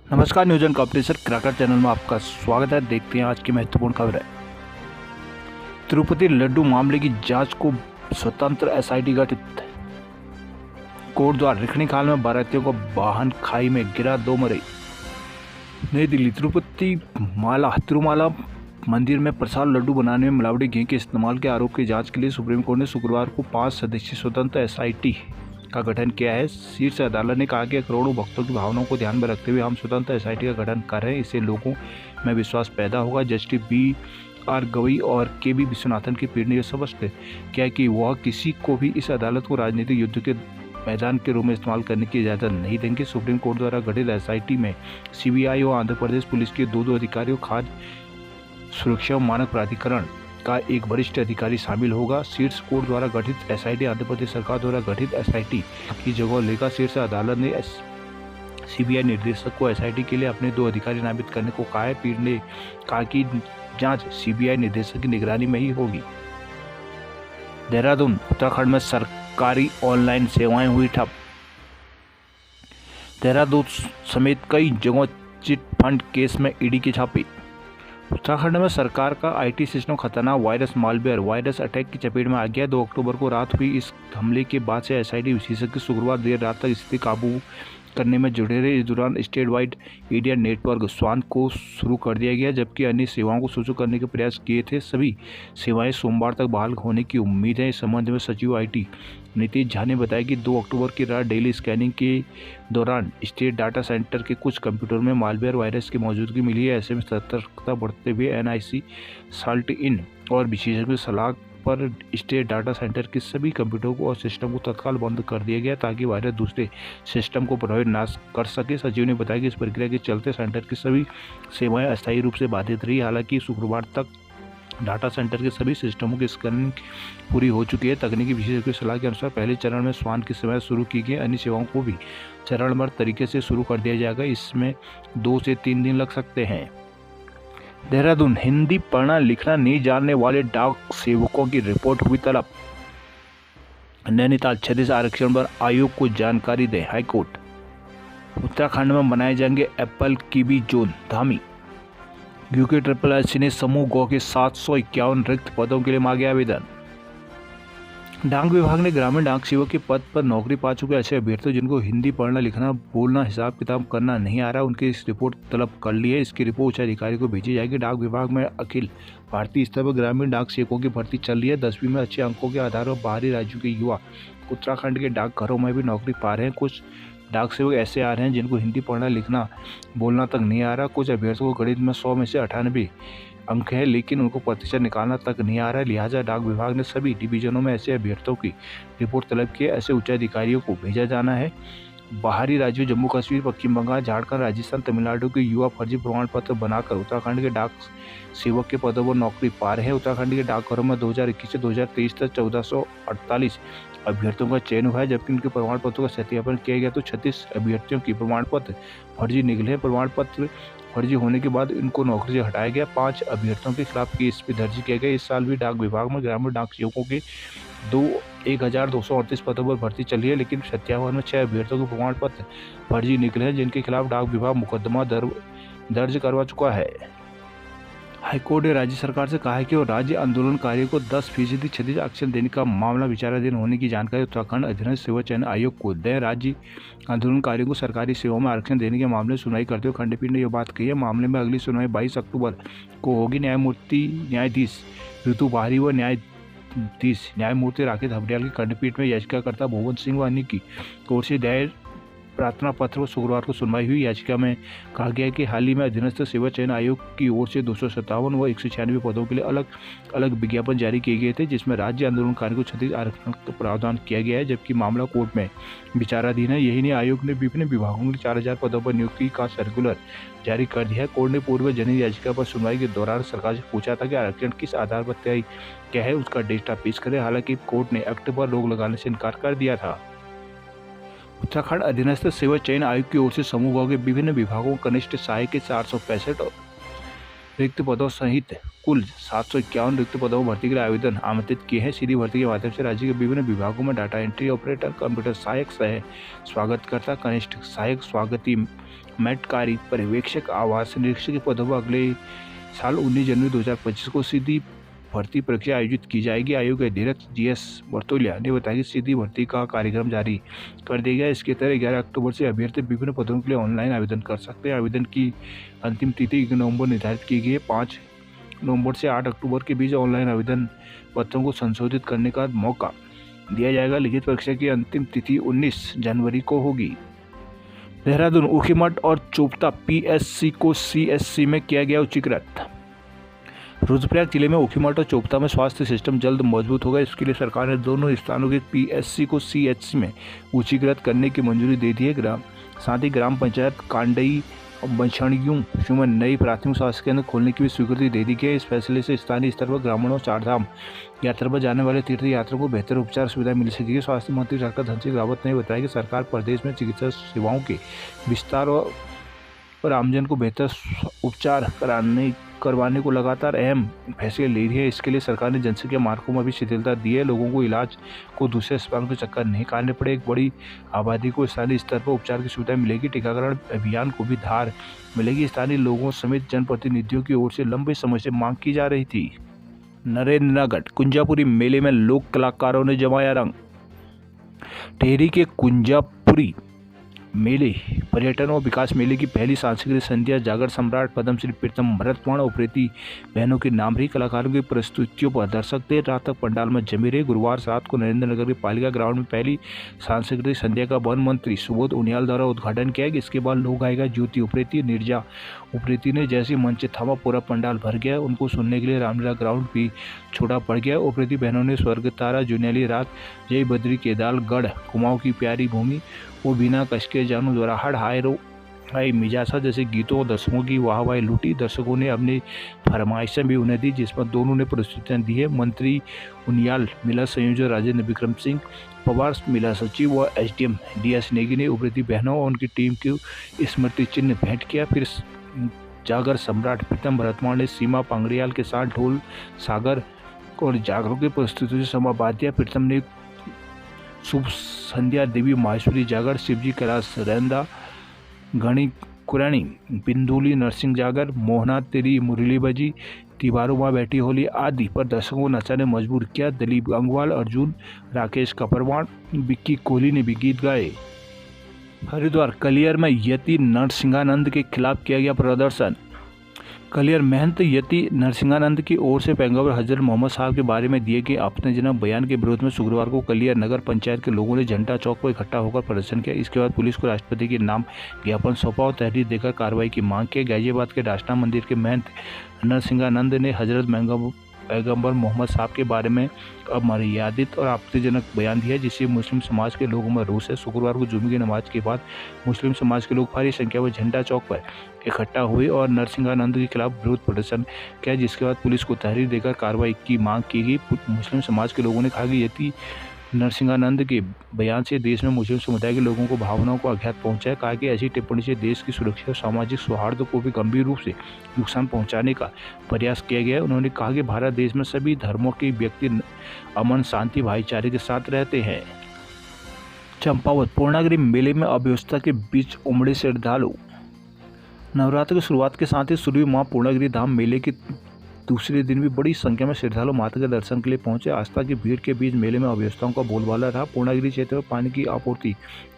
नमस्कार, news and cooperation cracker channel में आपका स्वागत है। देखते हैं आज की महत्वपूर्ण खबर है। तिरुपति लड्डू मामले की जांच को स्वतंत्र एसआईटी गठित। कोर्ट द्वारा रिखणीखाल में बारातियों को वाहन खाई में गिरा, 2 मरे। नई दिल्ली, तिरुमाला मंदिर में प्रसाद लड्डू बनाने में मिलावटी घी के इस्तेमाल के आरोप की जांच के लिए सुप्रीम कोर्ट ने शुक्रवार को 5 सदस्यीय स्वतंत्र एसआईटी का गठन किया है। शीर्ष अदालत ने कहा कि करोड़ों भक्तों की भावनाओं को ध्यान में रखते हुए हम स्वतंत्र एसआईटी का गठन कर रहे हैं। इससे लोगों में विश्वास पैदा होगा। जस्टिस BR गवई और KB विश्वनाथन की पीठ ने यह स्पष्ट किया कि वह किसी को भी इस अदालत को राजनीतिक युद्ध के मैदान के रूप में इस्तेमाल करने की इजाज़त नहीं देंगे। सुप्रीम कोर्ट द्वारा गठित एसआईटी में CBI और आंध्र प्रदेश पुलिस के दो अधिकारियों, खाद्य सुरक्षा मानक प्राधिकरण का एक वरिष्ठ अधिकारी शामिल होगा। शीर्ष कोर्ट द्वारा गठित एसआईटी आंध्र प्रदेश सरकार द्वारा गठित एसआईटी की जगह लेगा। शीर्ष अदालत ने CBI निदेशक को एसआईटी के लिए अपने 2 अधिकारी नामित करने को कहा है। पीठ ने कहा कि जांच CBI निदेशक की निगरानी में ही होगी। देहरादून, उत्तराखंड में सरकारी ऑनलाइन सेवाएं हुई ठप। देहरादून समेत कई जगहों चिट फंड केस में ईडी की छापे। उत्तराखंड में सरकार का IT सिस्टम खतरनाक वायरस मालवेयर वायरस अटैक की चपेट में आ गया। 2 अक्टूबर को रात हुई इस हमले के बाद से एसआईटी विशेषज्ञ शुक्रवार देर रात तक स्थिति काबू करने में जुटे रहे। इस दौरान स्टेट वाइड इंडिया नेटवर्क स्वान को शुरू कर दिया गया, जबकि अन्य सेवाओं को शुरू करने के प्रयास किए थे। सभी सेवाएं सोमवार तक बहाल होने की उम्मीद है। इस संबंध में सचिव IT नीतीश झा ने बताया कि 2 अक्टूबर की रात डेली स्कैनिंग के दौरान स्टेट डाटा सेंटर के कुछ कंप्यूटर में मालवेयर वायरस की मौजूदगी मिली है। ऐसे में सतर्कता बढ़ते हुए NIC साल्ट इन और विशेषज्ञ सलाह पर स्टेट डाटा सेंटर के सभी कंप्यूटरों को और सिस्टम को तत्काल बंद कर दिया गया ताकि वायरस दूसरे सिस्टम को प्रभावित ना कर सके। सचिव ने बताया कि इस प्रक्रिया के चलते सेंटर की सभी सेवाएं अस्थायी रूप से बाधित रही। हालांकि शुक्रवार तक डाटा सेंटर के सभी सिस्टमों की स्कैनिंग पूरी हो चुकी है। तकनीकी विशेषज्ञ की सलाह के अनुसार पहले चरण में स्वान की सेवाएं शुरू की गई। अन्य सेवाओं को भी चरणबद्ध तरीके से शुरू कर दिया जाएगा। इसमें 2 से 3 दिन लग सकते हैं। देहरादून, हिंदी पढ़ना लिखना नहीं जानने वाले डाक सेवकों की रिपोर्ट हुई तलब। नैनीताल, 36 आरक्षण पर आयोग को जानकारी दे हाईकोर्ट। उत्तराखंड में बनाए जाएंगे Apple kiwi zone, Dhami. UKSSC ने समूह गौ के 751 रिक्त पदों के लिए मांगे आवेदन। डाक विभाग ने ग्रामीण डाक सेवक के पद पर नौकरी पा चुके ऐसे अभ्यर्थियों जिनको हिंदी पढ़ना लिखना बोलना हिसाब किताब करना नहीं आ रहा, उनकी इस रिपोर्ट तलब कर ली है। इसकी रिपोर्ट उच्च अधिकारी को भेजी जाएगी। डाक विभाग में अखिल भारतीय स्तर पर ग्रामीण डाक सेवकों की भर्ती चल रही है। 10वीं में अच्छे अंकों के आधार पर बाहरी राज्यों के युवा उत्तराखंड के डाकघरों में भी नौकरी पा रहे हैं। कुछ डाक सेवक ऐसे आ रहे हैं जिनको हिंदी पढ़ना लिखना बोलना तक नहीं आ रहा। कुछ अभ्यर्थियों को गणित में 100 में से 98 अंक है, लेकिन उनको प्रतिशत निकालना तक नहीं आ रहा है। लिहाजा डाक विभाग ने सभी डिवीजनों में ऐसे अभ्यर्थियों की रिपोर्ट तलब की है। ऐसे उच्च अधिकारियों को भेजा जाना है। बाहरी राज्यों जम्मू कश्मीर, पश्चिम बंगाल, झारखंड, राजस्थान, तमिलनाडु के युवा फर्जी प्रमाण पत्र बनाकर उत्तराखंड के डाक सेवक के पदों पर नौकरी पा रहे हैं। उत्तराखंड के डाकघरों में 2021 से 2023 तक 1448 अभ्यर्थियों का चयन हुआ है, जबकि उनके प्रमाण पत्रों का सत्यापन किया गया तो 36 अभ्यर्थियों की प्रमाण पत्र फर्जी निकले। प्रमाण पत्र फर्जी होने के बाद इनको नौकरी से हटाया गया। 5 अभ्यर्थियों के खिलाफ केस भी दर्ज किया गया। इस साल भी डाक विभाग में ग्रामीण डाक सेवकों के 1238 पदों पर भर्ती चली है, लेकिन सत्यावन में 6 अभ्यर्थियों के प्रमाण पत्र फर्जी निकले हैं, जिनके खिलाफ डाक विभाग मुकदमा दर्ज करवा चुका है। हाईकोर्ट ने राज्य सरकार से कहा है कि वो राज्य आंदोलनकारियों को 10% क्षतिपूर्ति आरक्षण देने का मामला विचाराधीन होने की जानकारी उत्तराखंड अधीनस्थ सेवा चयन आयोग को दें। राज्य आंदोलनकारियों को सरकारी सेवाओं में आरक्षण देने के मामले में सुनवाई करते हुए खंडपीठ ने यह बात कही है। मामले में अगली सुनवाई 22 अक्टूबर को होगी। न्यायाधीश ऋतु बाहरी व न्यायमूर्ति राकेश हबरियाल की खंडपीठ में याचिकाकर्ता भुवन सिंह व अन्य की ओर से दायर प्रार्थना पत्र पर शुक्रवार को सुनवाई हुई। याचिका में कहा गया है कि हाल ही में अधीनस्थ सेवा चयन आयोग की ओर से 257 व 196 पदों के लिए अलग अलग विज्ञापन जारी किए गए थे, जिसमें राज्य आंदोलनकारियों को 36 आरक्षण का प्रावधान किया गया है, जबकि मामला कोर्ट में विचाराधीन है। यही नहीं, आयोग ने विभिन्न विभागों के 4000 पदों पर नियुक्ति का सर्कुलर जारी कर दिया है। कोर्ट ने पूर्व जनहित याचिका पर सुनवाई के दौरान सरकार से पूछा था कि आरक्षण किस आधार पर तय क्या है, उसका डेटा पेश करे। हालांकि कोर्ट ने एक्ट पर रोक लगाने से इनकार कर दिया था। उत्तराखंड अधीनस्थ सेवा चयन आयोग की ओर से समूह गौ के विभिन्न विभागों कनिष्ठ सहायक के 465 रिक्त पदों सहित कुल 751 रिक्त पदों पर भर्ती के लिए आवेदन आमंत्रित किए हैं। सीधी भर्ती के माध्यम से राज्य के विभिन्न विभागों में डाटा एंट्री ऑपरेटर, कंप्यूटर सहायक, सह स्वागतकर्ता, कनिष्ठ सहायक, स्वागती मेटकारी पर्यवेक्षक आवास निरीक्षक के पदों पर अगले साल 19 जनवरी 2025 को सीधी भर्ती प्रक्रिया आयोजित की जाएगी। आयोग के अध्यक्ष GS वर्तोलिया ने बताया कि सीधी भर्ती का कार्यक्रम जारी कर दिया गया। इसके तहत 11 अक्टूबर से अभ्यर्थी विभिन्न पदों के लिए ऑनलाइन आवेदन कर सकते हैं। आवेदन की अंतिम तिथि 1 नवंबर निर्धारित की गई है। 5 नवंबर से 8 अक्टूबर के बीच ऑनलाइन आवेदन पत्रों को संशोधित करने का मौका दिया जाएगा। लिखित परीक्षा की अंतिम तिथि 19 जनवरी को होगी। देहरादून, ऊखीमठ और चोपता PSC को CSC में किया गया उच्चीकृत। रुद्रप्रयाग जिले में ऊखीमठ और चोपता में स्वास्थ्य सिस्टम जल्द मजबूत होगा। इसके लिए सरकार ने दोनों स्थानों के PSC को CHC में उच्चीकृत करने की मंजूरी दे दी है। साथ ही ग्राम पंचायत कांडई और बछड़ियों में नई प्राथमिक स्वास्थ्य केंद्र खोलने की भी स्वीकृति दे दी गई है। इस फैसले से स्थानीय स्तर पर ग्रामीणों और चारधाम यात्रा पर जाने वाले तीर्थ यात्रियों को बेहतर उपचार सुविधा मिल सकेगी। स्वास्थ्य मंत्री डॉक्टर धन सिंह रावत ने बताया कि सरकार प्रदेश में चिकित्सा सेवाओं के विस्तार और आमजन को बेहतर उपचार करवाने को लगातार अहम फैसले ले रही है। इसके लिए सरकार ने जनसंख्या मार्गों में भी शिथिलता दी है। लोगों को इलाज को दूसरे अस्पतालों के चक्कर नहीं काटने पड़े। एक बड़ी आबादी को स्थानीय स्तर पर उपचार की सुविधा मिलेगी। टीकाकरण अभियान को भी धार मिलेगी। स्थानीय लोगों समेत जनप्रतिनिधियों की ओर से लंबे समय से मांग की जा रही थी। नरेंद्रनगर कुंजापुरी मेले में लोक कलाकारों ने जमाया रंग। टिहरी के कुंजापुरी मेले पर्यटन और विकास मेले की पहली सांस्कृतिक संध्या जागर सम्राट पद्मश्री प्रीतम भरतवाण और प्रीति बहनों के नाम रही। कलाकारों की प्रस्तुतियों पर दर्शक देर रात तक पंडाल में जमे रहे। गुरुवार रात को नरेंद्रनगर के पालिका ग्राउंड में पहली सांस्कृतिक संध्या का वन मंत्री सुबोध उनियाल द्वारा उद्घाटन किया गया। इसके बाद लोक गायिका ज्योति उप्रेती नीरजा उप्रेती ने जैसे मंच थामा पूरा पंडाल भर गया। उनको सुनने के लिए रामलीला ग्राउंड भी छोटा पड़ गया। उप्रेती बहनों ने स्वर्ग तारा जुनेली रात जय बद्री केदार गढ़ कुमाऊं की प्यारी भूमि वो बिना कश के जानू द्वारा हड़ हाय मिजासा जैसे गीतों और दर्शकों की वाहवाही लूटी। दर्शकों ने अपनी फरमाइशें भी उन्हें दी, जिसमें दोनों ने प्रस्तुतियां दी है। मंत्री उनियाल, मेला संयोजक राजेंद्र विक्रम सिंह पवार, मेला सचिव व SDM DS नेगी ने उप्रेती बहनों और उनकी टीम को स्मृति चिन्ह भेंट किया। फिर जागर सम्राट प्रीतम भरतवाण ने सीमा पांगड़ियाल के साथ ढोल सागर और जागरों की प्रस्तुति से समा बांध दिया। प्रीतम ने शुभ संध्या देवी माहेश्वरी जागर, शिवजी कैलाश रेंदा गणी कुरानी बिंदुली नरसिंह जागर, मोहना तेरी मुरली बजी, तिवारो माँ बैठी होली आदि पर दर्शकों को नचाने मजबूर किया। दिलीप गंगवाल, अर्जुन, राकेश कपरवाण, विक्की कोहली ने भी गीत गाए। हरिद्वार कलियर में यति नरसिंहानंद के खिलाफ किया गया प्रदर्शन। कलियर महंत यति नरसिंहानंद की ओर से पैगंबर हजरत मोहम्मद साहब के बारे में दिए गए आपत्तिजनक बयान के विरोध में शुक्रवार को कलियर नगर पंचायत के लोगों ने झंडा चौक पर इकट्ठा होकर प्रदर्शन किया। इसके बाद पुलिस को राष्ट्रपति के नाम ज्ञापन सौंपा और तहरीर देकर कार्रवाई की मांग की। गाजियाबाद के डाशना मंदिर के महंत नरसिंहानंद ने हजरत पैगंबर मोहम्मद साहब के बारे में अमर्यादित और आपत्तिजनक बयान दिया, जिससे मुस्लिम समाज के लोगों में रोष है। शुक्रवार को जुमे की नमाज के बाद मुस्लिम समाज के लोग भारी संख्या में झंडा चौक पर इकट्ठा हुए और नरसिंहानंद के खिलाफ विरोध प्रदर्शन किया, जिसके बाद पुलिस को तहरीर देकर कार्रवाई की मांग की गई। मुस्लिम समाज के लोगों ने कहा कि यदि नरसिंहानंद के बयान से देश में मुस्लिम समुदाय के लोगों को भावनाओं को आघात पहुंचा है। कहा कि ऐसी टिप्पणी से देश की सुरक्षा और सामाजिक सौहार्द को भी गंभीर रूप से नुकसान पहुंचाने का प्रयास किया गया है। उन्होंने कहा कि भारत देश में सभी धर्मों के व्यक्ति अमन शांति भाईचारे के साथ रहते हैं। चंपावत पूर्णागिरि मेले में अव्यवस्था के बीच उमड़े श्रद्धालु। नवरात्र की शुरुआत के साथ ही शुरू हुई मां पूर्णागिरि धाम मेले के दूसरे दिन भी बड़ी संख्या में श्रद्धालु माता के दर्शन के लिए पहुंचे। आस्था की भीड़ के बीच मेले में अव्यवस्थाओं का बोलबाला रहा। पूर्णागिरि क्षेत्र में पानी की आपूर्ति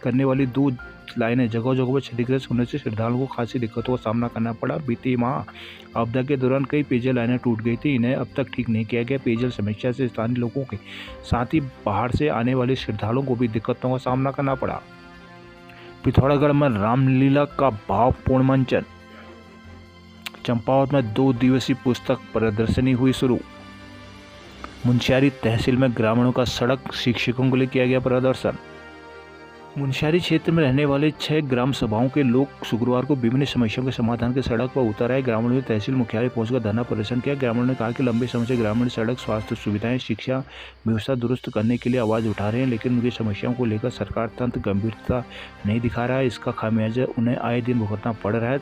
करने वाली 2 लाइनें जगह जगह पर क्षतिग्रस्त होने से श्रद्धालुओं को खासी दिक्कतों का सामना करना पड़ा। बीते माह आपदा के दौरान कई पेयजल लाइनें टूट गई थी। इन्हें अब तक ठीक नहीं किया गया। पेयजल समस्या से स्थानीय लोगों के साथ ही बाहर से आने वाले श्रद्धालुओं को भी दिक्कतों का सामना करना पड़ा। पिथौरागढ़ में रामलीला का भावपूर्ण मंचन। चंपावत में 2 दिवसीय पुस्तक प्रदर्शनी हुई शुरू। मुनस्यारी तहसील में ग्रामीणों का सड़क शिक्षकों के लिए किया गया प्रदर्शन। मुनस्यारी क्षेत्र में रहने वाले 6 ग्राम सभाओं के लोग शुक्रवार को विभिन्न समस्याओं के समाधान के सड़क पर उतर आए। ग्रामीणों ने तहसील मुख्यालय पहुंचकर धरना प्रदर्शन किया। ग्रामीणों ने कहा कि लंबे समय से ग्रामीण सड़क, स्वास्थ्य सुविधाएं, शिक्षा व्यवस्था दुरुस्त करने के लिए आवाज़ उठा रहे हैं, लेकिन उनकी समस्याओं को लेकर सरकार तंत्र गंभीरता नहीं दिखा रहा है। इसका खामियाजा उन्हें आए दिन भुगतना पड़ रहा है।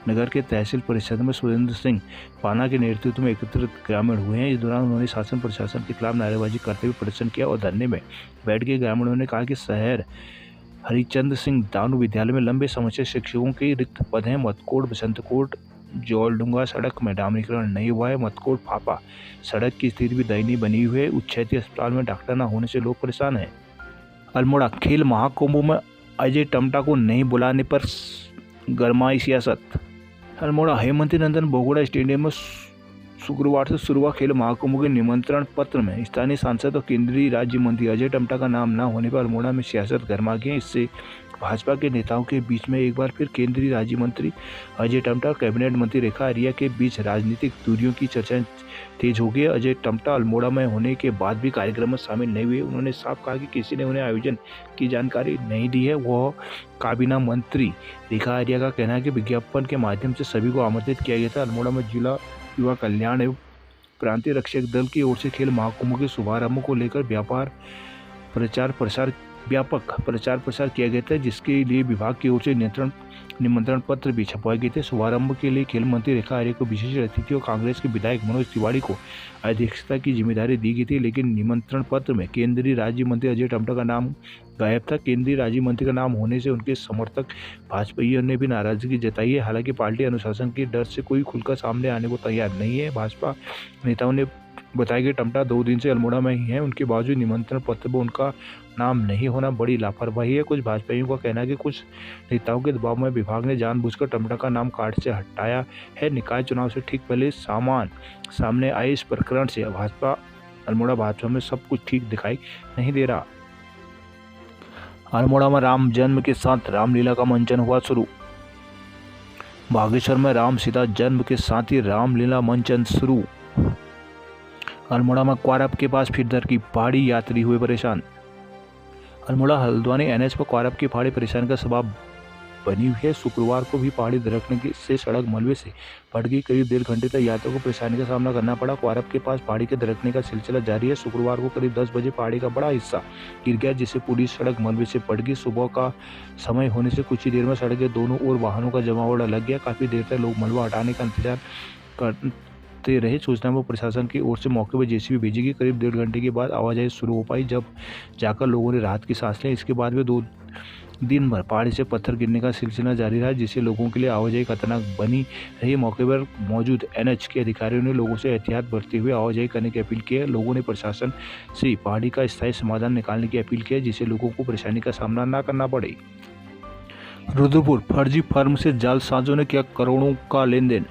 नगर के तहसील परिषद में सुरेंद्र सिंह पाना के नेतृत्व में एकत्रित ग्रामीण हुए हैं। इस दौरान उन्होंने शासन प्रशासन के खिलाफ नारेबाजी करते हुए प्रदर्शन किया और धरने में बैठ गए। ग्रामीणों ने कहा कि शहर हरिचंद सिंह दानू विद्यालय में लंबे समय से शिक्षकों के रिक्त पद हैं। मतकोट बसंतकोट जौलडुंगा सड़क में डामरीकरण नहीं हुआ है। मतकोट फापा सड़क की स्थिति भी दयनीय बनी हुई है। उच्चैती अस्पताल में डॉक्टर न होने से लोग परेशान हैं। अल्मोड़ा खेल महाकुंभ में अजय टम्टा को नहीं बुलाने पर गरमाई सियासत। अल्मोड़ा हेमंती नंदन बोगोड़ा स्टेडियम में शुक्रवार से शुरू हुआ खेल महाकुंभ के निमंत्रण पत्र में स्थानीय सांसद और केंद्रीय राज्य मंत्री अजय टम्टा का नाम न होने पर अल्मोड़ा में सियासत गरमा गई है। इससे भाजपा के नेताओं के बीच में एक बार फिर केंद्रीय राज्य मंत्री अजय टम्टा और कैबिनेट मंत्री रेखा आर्या के बीच राजनीतिक दूरियों की चर्चाएं तेज हो गई। अजय टम्टा अल्मोड़ा में होने के बाद भी कार्यक्रम में शामिल नहीं हुए। उन्होंने साफ कहा कि किसी ने उन्हें आयोजन की जानकारी नहीं दी है। वह काबीना मंत्री रेखा आर्या का कहना है कि विज्ञापन के माध्यम से सभी को आमंत्रित किया गया था। अल्मोड़ा में जिला युवा कल्याण एवं प्रांतीय रक्षक दल की ओर से खेल महाकुंभ के शुभारंभ को लेकर व्यापक प्रचार प्रसार किया गया था, जिसके लिए विभाग की ओर से निमंत्रण पत्र भी छपवाए गए थे। शुभारंभ के लिए खेल मंत्री रेखा आर्या को विशेष अतिथि और कांग्रेस के विधायक मनोज तिवारी को अध्यक्षता की जिम्मेदारी दी गई थी, लेकिन निमंत्रण पत्र में केंद्रीय राज्य मंत्री अजय टम्टा का नाम गायब था। केंद्रीय राज्य मंत्री का नाम होने से उनके समर्थक भाजपाइयों ने भी नाराजगी जताई है। हालांकि पार्टी अनुशासन के डर से कोई खुलकर सामने आने को तैयार नहीं है। भाजपा नेताओं ने बताया कि टम्टा 2 दिन से अल्मोड़ा में ही हैं। उनके बावजूद निमंत्रण पत्र पर उनका नाम नहीं होना बड़ी लापरवाही है। कुछ भाजपाइयों का कहना है कि कुछ नेताओं के दबाव में विभाग ने जानबूझकर टम्टा का नाम कार्ड से हटाया है। निकाय चुनाव से ठीक पहले सामने आए इस प्रकरण से अल्मोड़ा भाजपा में सब कुछ ठीक दिखाई नहीं दे रहा। अल्मोड़ा में राम जन्म के साथ रामलीला का मंचन हुआ शुरू। बागेश्वर में राम सीता जन्म के साथ ही रामलीला मंचन शुरू। अल्मोड़ा में क्वारब के पास फिर दर की पहाड़ी यात्री हुए परेशान। अल्मोड़ा हल्द्वानी एनएच पर क्वारब की पहाड़ी परेशान का सबब बनी हुई है। शुक्रवार को भी पहाड़ी दरकने से सड़क मलबे से फट गई। करीब 1.5 घंटे तक यात्रियों को परेशानी का सामना करना पड़ा। क्वारब के पास पहाड़ी के दरकने का सिलसिला जारी है। शुक्रवार को करीब 10 बजे पहाड़ी का बड़ा हिस्सा गिर गया, जिससे पूरी सड़क मलबे से फट गई। सुबह का समय होने से कुछ ही देर में सड़क के दोनों ओर वाहनों का जमावड़ा लग गया। काफ़ी देर तक लोग मलबा हटाने का इंतजार करते रहे। सूचना पर प्रशासन की ओर से मौके पर जेसीबी भेजी गई। करीब 1.5 घंटे के बाद आवाजाही शुरू हो पाई, जब जाकर लोगों ने राहत की सांस ली। इसके बाद भी 2 दिन भर पहाड़ी से पत्थर गिरने का सिलसिला जारी रहा, जिससे लोगों के लिए आवाजाही खतरनाक बनी रही। मौके पर मौजूद एनएच के अधिकारियों ने लोगों से एहतियात बरतते हुए आवाजाही करने की अपील की है। लोगों ने प्रशासन से पहाड़ी का स्थायी समाधान निकालने की अपील की है, जिससे लोगों को परेशानी का सामना न करना पड़े। रुद्रपुर फर्जी फर्म से जालसाजों ने किया करोड़ों का लेन देन।